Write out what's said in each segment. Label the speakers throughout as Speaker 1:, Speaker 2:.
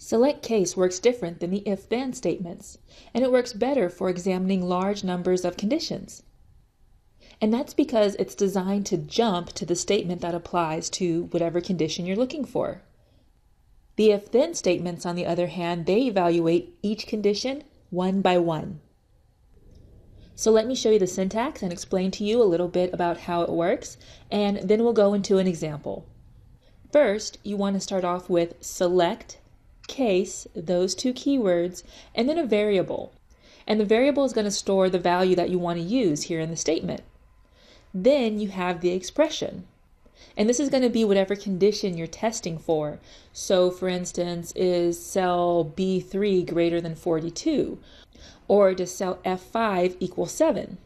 Speaker 1: Select case works different than the if-then statements, and it works better for examining large numbers of conditions. And that's because it's designed to jump to the statement that applies to whatever condition you're looking for. The if-then statements, on the other hand, they evaluate each condition one by one. So let me show you the syntax and explain to you a little bit about how it works, and then we'll go into an example. First, you want to start off with select, case, those two keywords, and then a variable. And the variable is going to store the value that you want to use here in the statement. Then you have the expression. And this is going to be whatever condition you're testing for. So for instance, is cell B3 greater than 42? Or does cell F5 equal 7?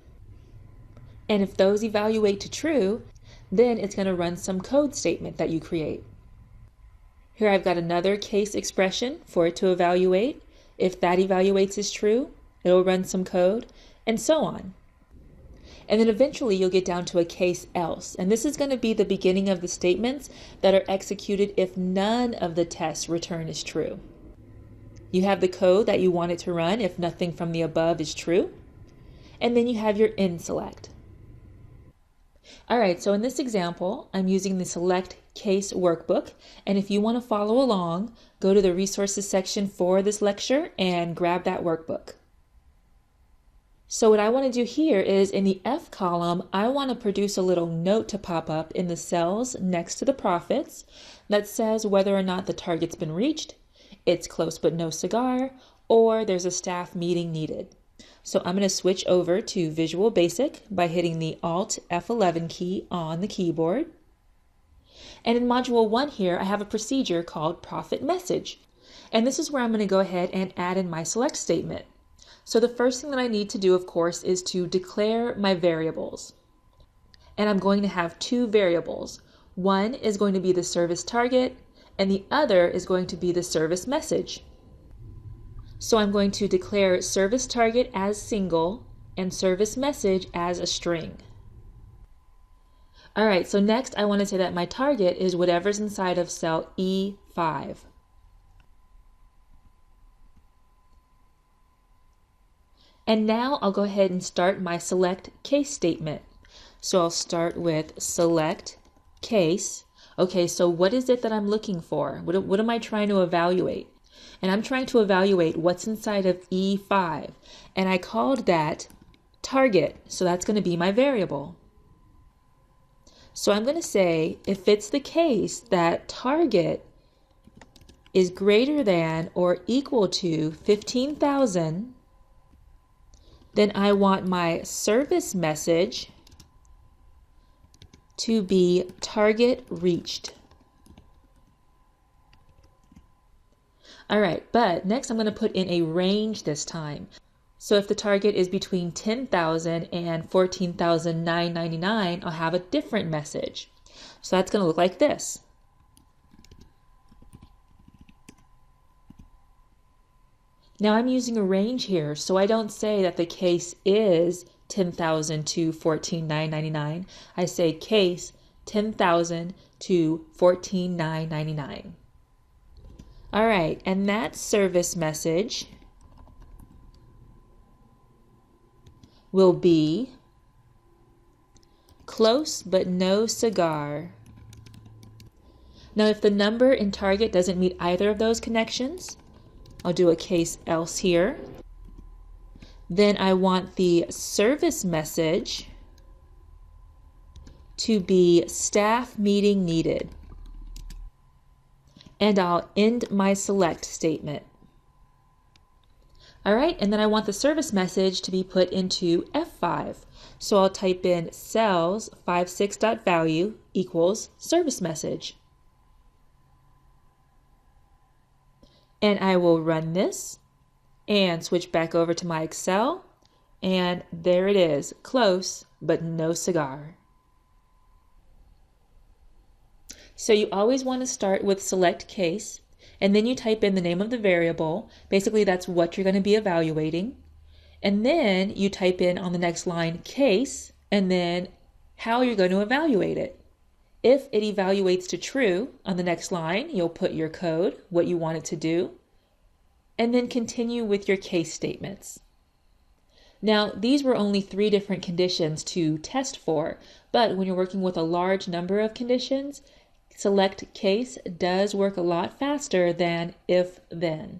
Speaker 1: And if those evaluate to true, then it's going to run some code statement that you create. Here I've got another case expression for it to evaluate. If that evaluates as true, it'll run some code, and so on. And then eventually you'll get down to a case else. And this is going to be the beginning of the statements that are executed if none of the tests return is true. You have the code that you want it to run if nothing from the above is true. And then you have your end select. All right, so in this example, I'm using the select case workbook. And if you want to follow along, go to the resources section for this lecture and grab that workbook. So what I want to do here is in the F column, I want to produce a little note to pop up in the cells next to the profits that says whether or not the target's been reached, it's close but no cigar, or there's a staff meeting needed. So I'm going to switch over to Visual Basic by hitting the Alt F11 key on the keyboard. And in Module 1 here, I have a procedure called Profit Message. And this is where I'm going to go ahead and add in my select statement. So the first thing that I need to do, of course, is to declare my variables. And I'm going to have two variables. One is going to be the service target, and the other is going to be the service message. So I'm going to declare service target as single and service message as a string. All right, so next I want to say that my target is whatever's inside of cell E5. And now I'll go ahead and start my select case statement. So I'll start with select case. Okay, so what is it that I'm looking for? What am I trying to evaluate? And I'm trying to evaluate what's inside of E5. And I called that target, so that's going to be my variable. So I'm going to say if it's the case that target is greater than or equal to 15,000, then I want my service message to be target reached. All right, but next I'm going to put in a range this time. So if the target is between 10,000 and 14,999, I'll have a different message. So that's going to look like this. Now I'm using a range here, so I don't say that the case is 10,000 to 14,999. I say case 10,000 to 14,999. All right, and that service message will be close but no cigar. Now if the number in target doesn't meet either of those connections, I'll do a case else here. Then I want the service message to be staff meeting needed. And I'll end my select statement. All right, and then I want the service message to be put into F5. So I'll type in cells 56.value equals service message. And I will run this and switch back over to my Excel, and there it is, close but no cigar. So you always want to start with select case, and then you type in the name of the variable. Basically that's what you're going to be evaluating. And then you type in on the next line case, and then how you're going to evaluate it. If it evaluates to true on the next line, you'll put your code, what you want it to do. and then continue with your case statements. Now, these were only 3 different conditions to test for, but when you're working with a large number of conditions, select case does work a lot faster than if then.